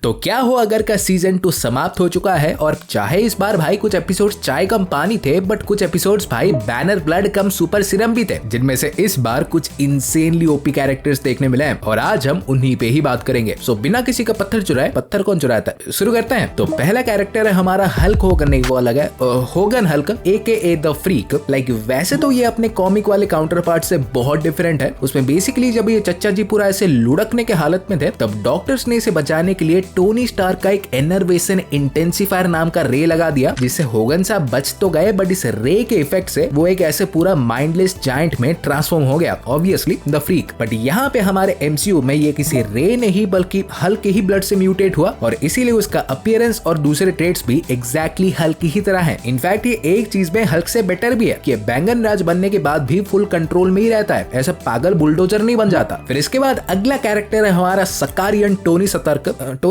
तो क्या हो अगर का सीजन 2 समाप्त हो चुका है और चाहे इस बार भाई कुछ एपिसोड्स चाय कम पानी थे बट कुछ एपिसोड्स भाई बैनर ब्लड कम सुपर सीरम भी थे, जिनमें से इस बार कुछ इंसेनली ओपी कैरेक्टर्स देखने मिले हैं और आज हम उन्हीं पे ही बात करेंगे। सो बिना किसी का पत्थर चुराए पत्थर कौन चुराता है, शुरू करते हैं। तो पहला कैरेक्टर है हमारा हल्क होगन, वो अलग है Hogan Hulk AKA the freak. Like वैसे तो ये अपने कॉमिक वाले काउंटर पार्ट से बहुत डिफरेंट है। उसमें बेसिकली जब ये चच्चा जी पूरा ऐसे लुढ़कने के हालत में थे तब डॉक्टर्स ने इसे बचाने के लिए टोनी स्टार्क का एक एनर्वेशन इंटेंसिफायर नाम का रे लगा दिया, जिससे होगन साहब बच तो गए बट इस रे के इफेक्ट से वो एक ऐसे पूरा माइंडलेस जायंट में ट्रांसफॉर्म हो गया, ऑब्वियसली द फ्रीक। बट यहाँ पे हमारे MCU में ये किसी रे नहीं बल्कि हल्क के ही ब्लड से म्यूटेट हुआ और इसीलिए उसका अपीयरेंस और दूसरे ट्रेड्स भी एग्जैक्टली हल्क ही तरह है। इनफैक्ट ये एक चीज में हल्क से बेटर भी है कि बैंगन राज बनने के बाद भी फुल कंट्रोल में ही रहता है, ऐसा पागल बुलडोजर नहीं बन जाता। फिर इसके बाद अगला कैरेक्टर है हमारा सकारियन टोनी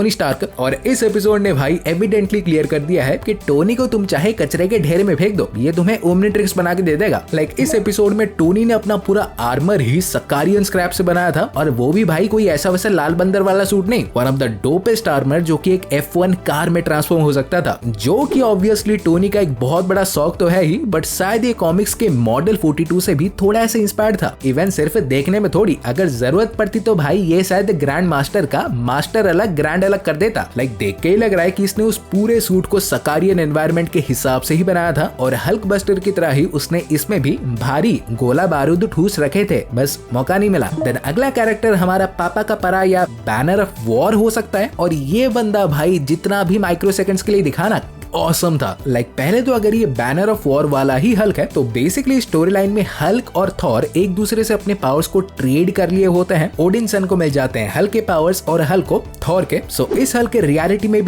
स्टार्क और इस एपिसोड ने भाई एविडेंटली क्लियर कर दिया है कि टोनी को तुम चाहे कचरे के ढेर में फेंक दो, ये तुम्हें ओमनिट्रिक्स बना के दे देगा। लाइक इस एपिसोड में टोनी ने अपना पूरा आर्मर ही सकारियन स्क्रैप से बनाया था और वो भी भाई कोई ऐसा वैसा लाल बंदर वाला सूट नहीं, वन ऑफ द डोपेस्ट आर्मर जो कि एक F1 कार में ट्रांसफॉर्म हो सकता था, जो कि ऑब्वियसली टोनी का एक बहुत बड़ा शौक तो है ही बट शायद ये कॉमिक्स के मॉडल 42 से भी थोड़ा ऐसे इंस्पायर्ड था। इवन सिर्फ देखने में थोड़ी, अगर जरूरत पड़ती तो भाई ये शायद ग्रैंड मास्टर का मास्टर अलग ग्रैंड अलग कर देता। लाइक देख के ही लग रहा है कि इसने उस पूरे सूट को सकारियन एनवायरनमेंट के हिसाब से ही बनाया था और हल्क बस्टर की तरह ही उसने इसमें भी भारी गोला बारूद ठूस रखे थे, बस मौका नहीं मिला। देन अगला कैरेक्टर हमारा पापा का परा या बैनर ऑफ वॉर हो सकता है और ये बंदा भाई जितना भी माइक्रो सेकंड्स के लिए दिखा ना ऑसम था। लाइक पहले तो अगर ये बैनर ऑफ वॉर वाला ही हल्क है तो बेसिकली स्टोरी लाइन में हल्क और थॉर एक दूसरे से अपने पावर्स को ट्रेड कर लिए होते हैं। ओडिन सन को मिल जाते हैं हल्क के पावर्स और हल्क को थॉर के। सो इस हल्क के रियलिटी में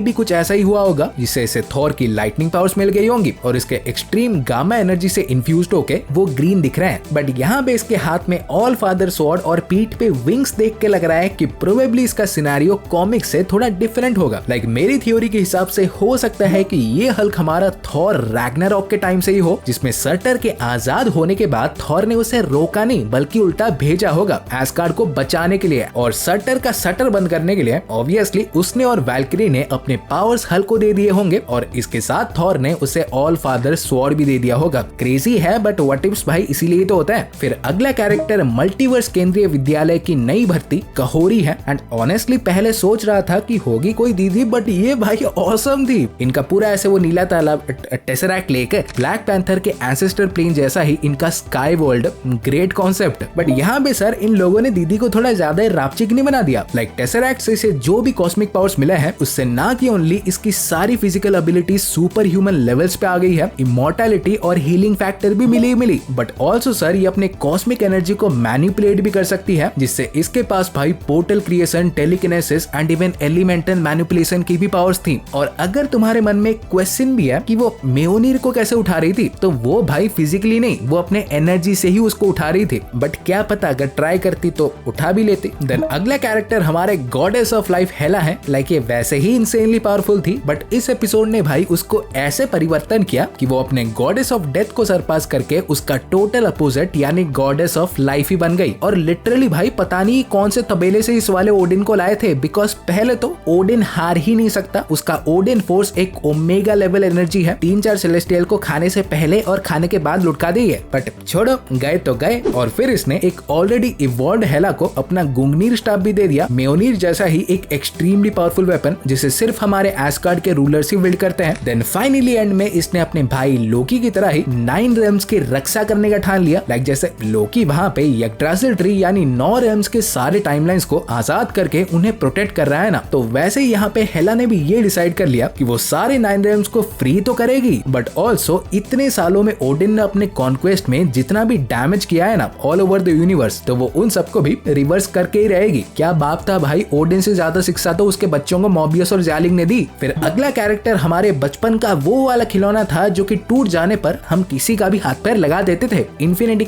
भी कुछ ऐसा ही हुआ होगा, जिससे इसे थॉर की लाइटनिंग पावर्स मिल गई होंगी और इसके एक्सट्रीम गामा एनर्जी से इन्फ्यूज्ड होके वो ग्रीन दिख रहे हैं। बट यहाँ पे इसके हाथ में ऑल फादर स्वॉर्ड और पीठ पे विंग्स देख के लग रहा है कि प्रोबेबली इसका सिनेरियो कॉमिक से थोड़ा डिफरेंट होगा। लाइक मेरी थ्योरी के हिसाब से हो सकता है कि ये हल्क हमारा थॉर रैग्नारॉक के टाइम से ही हो, जिसमें सर्टर के आजाद होने के बाद थॉर ने उसे रोका नहीं बल्कि उल्टा भेजा होगा एस्गार्ड को बचाने के लिए और सर्टर का शटर बंद करने के लिए ऑब्वियसली उसने और वैल्किरी ने अपने पावर्स हल्क को दे दिए होंगे और इसके साथ थॉर ने उसे ऑल फादर स्वॉर्ड भी दे दिया होगा। क्रेजी है बट व्हाट इफ्स भाई इसीलिए तो होता है। फिर अगला कैरेक्टर मल्टीवर्स केंद्रीय विद्यालय की नई भर्ती कहोरी है एंड ऑनेस्टली पहले सोच रहा था कि होगी कोई दीदी बट ये भाई ऑसम थी। इनका पूरा ऐसे वो नीला तालाब टेसरैक्ट लेकर ब्लैक पैंथर के एंसेस्टर प्लेन जैसा ही इनका sky world, great concept. But यहाँ पे सर इन लोगों ने दीदी को थोड़ा ज्यादा रापचिक नहीं बना दिया। लाइक टेसरैक्ट से इसे जो भी कॉस्मिक पावर्स मिले हैं उससे ना कि ओनली इसकी सारी physical ability super human levels पे आ गई है, इमॉर्टैलिटी और हीलिंग फैक्टर भी मिली बट ऑल्सो सर ये अपने कॉस्मिक एनर्जी को मैनिपुलेट भी कर सकती है, जिससे इसके पास भाई portal creation, telekinesis and even elemental manipulation की भी पावर्स थी। और अगर तुम्हारे मन में क्वेश्चन भी है कि वो म्योनिर को कैसे उठा रही थी, तो वो भाई फिजिकली नहीं वो अपने एनर्जी से ही उसको उठा रही थी, बट क्या पता अगर ट्राई करती तो उठा भी लेती। देन अगला कैरेक्टर हमारे गॉडेस ऑफ लाइफ हेला है। लाइक ये वैसे ही इंसेनली पावरफुल थी बट इस एपिसोड ने भाई उसको ऐसे परिवर्तन किया कि वो अपने गॉडेस ऑफ डेथ को सरपास करके उसका टोटल अपोजिट यानी गॉडेस ऑफ लाइफ ही बन गई। और लिटरली भाई पता नहीं कौन से तबेले से इस वाले ओडिन को लाए थे, बिकॉज पहले तो ओडिन हार ही नहीं सकता, उसका ओडिन फोर्स एक ओमेगा लेवल एनर्जी है, 3-4 सेलेस्टियल को खाने से पहले और खाने के बाद लुटका दी है। बट छोड़ो, गए तो गए। और फिर इसने एक ऑलरेडी इवॉल्व्ड हेला को अपना गुंगनीर स्टाफ भी दे दिया, म्योनिर जैसा ही एक एक्सट्रीमली पावरफुल वेपन जिसे सिर्फ हमारे एस्गार्ड के रूलर्स ही विल्ड करते हैं। देन फाइनली एंड में इसने अपने भाई लोकी की तरह ही 9 रेम्स की रक्षा करने का ठान लिया। लाइक जैसे लोकी वहां पे यग्ड्रासिल ट्री यानी 9 रेम्स के सारे टाइमलाइंस को आजाद करके उन्हें प्रोटेक्ट कर रहा है ना, तो वैसे ही यहाँ पे हेला ने भी ये डिसाइड कर लिया कि वो सारे 9 रेम्स को फ्री तो करेगी बट ऑल्सो इतने सालों में ओडिन ने अपने कॉन्क्वेस्ट में जितना भी डैमेज किया है ना ऑल ओवर द यूनिवर्स, तो वो उन सबको भी रिवर्स करके ही रहेगी। क्या बाप था भाई, ओडिन से ज्यादा शिक्षा तो उसके बच्चों को मॉबियस और ज़्यालिंग ने दी। फिर अगला कैरेक्टर हमारे बचपन का वो वाला खिलौना था जो कि टूट जाने पर हम किसी का भी हाथ पैर लगा देते थे, इन्फिनिटी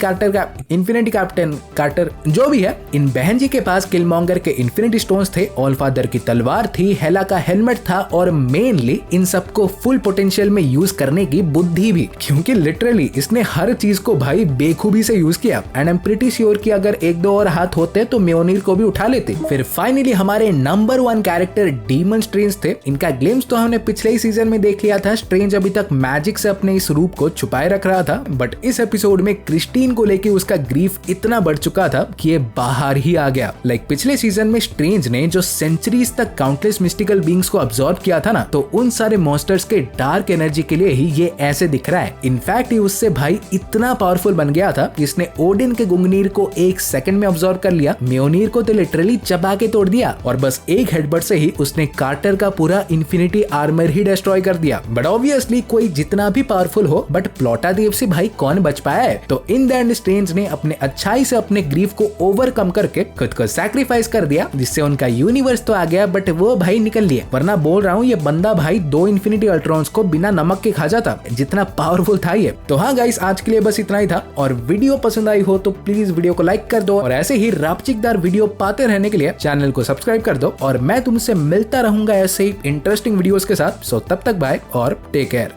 कैप्टन कार्टर जो भी है। इन बहन जी के पास किलमॉन्गर के इन्फिनिटी स्टोन्स थे, ऑल फादर की तलवार थी, हेला का हेलमेट था और मेनली इन सबको फुल पोटेंशियल में यूज करने की बुद्धि भी, क्योंकि लिटरली इसने हर चीज को भाई बेखूबी से यूज किया। And I am pretty sure कि अगर एक दो और हाथ होते तो म्योनीर को भी उठा लेते। फिर फाइनली हमारे नंबर 1 कैरेक्टर डीमन स्ट्रेंज थे। इनका ग्लिम्स तो हमने पिछले ही सीजन में देख लिया था। स्ट्रेंज अभी तक मैजिक से अपने इस रूप को छुपाए रख रहा था, बट इस एपिसोड में क्रिस्टीन को लेके उसका ग्रीफ इतना बढ़ चुका था कि ये बाहर ही आ गया। लाइक पिछले सीजन में स्ट्रेंज ने जो सेंचुरीज तक काउंटलेस मिस्टिकल बीइंग्स को अब्सॉर्ब किया था ना, तो उन सारे मॉन्स्टर्स के डार्क एनर्जी के लिए ही ये ऐसे दिख रहा है। इनफैक्ट ये उससे भाई इतना पावरफुल बन गया था कि इसने ओडिन के गुंगनीर को 1 सेकंड में अब्सॉर्ब कर लिया। म्योनीर को तो लिटरली चबा के तोड़ दिया और बस एक हेडबट से ही उसने कार्टर का पूरा इन्फिनिटी आर्मर ही डिस्ट्रॉय कर दिया। बट ऑब्वियसली कोई जितना भी पावरफुल हो, बट प्लोटा देव से भाई कौन बच पाया है। तो इन द एंड स्ट्रेंज ने अपने अच्छाई से अपने ग्रीफ को ओवरकम करके खुद को सैक्रिफाइस कर दिया, जिससे उनका यूनिवर्स तो आ गया बट वो भाई निकल लिया। वरना बोल रहा हूँ ये बंदा भाई 2 इन्फिनिटी अल्ट्रॉन्स को बिना नमक के खा जाता, जितना पावरफुल था ये। तो हाँ गाइस, आज के लिए बस इतना ही था। और वीडियो पसंद आई हो तो प्लीज वीडियो को लाइक कर दो और ऐसे ही रापचिकदार वीडियो पाते रहने के लिए चैनल को सब्सक्राइब कर दो। और मैं तुमसे मिलता रहूंगा ऐसे ही इंटरेस्टिंग वीडियोस के साथ। सो तब तक बाय और टेक केयर।